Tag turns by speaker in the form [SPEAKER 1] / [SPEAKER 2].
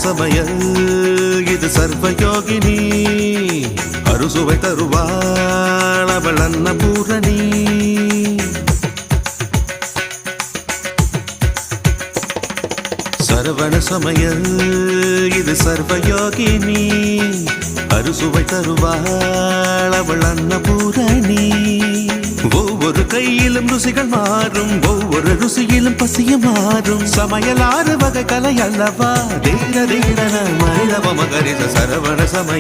[SPEAKER 1] சமயல் இது சர்வயோகினி அறுசுவை தருவாள் அவள் அன்னபூரணி சரவண சமயல் இது சர்வயோகினி அறுசுவை தருவாள் அவள் அன்னபூரணி ஒவ்வொரு கையிலும் ருசிகள் மாறும் ஒவ்வொரு ருசியிலும் பசியும் மாறும் சமையல் 6 வகை கலை அல்லவா தீர தீரன மனிதவ மகரித சரவண சமயம்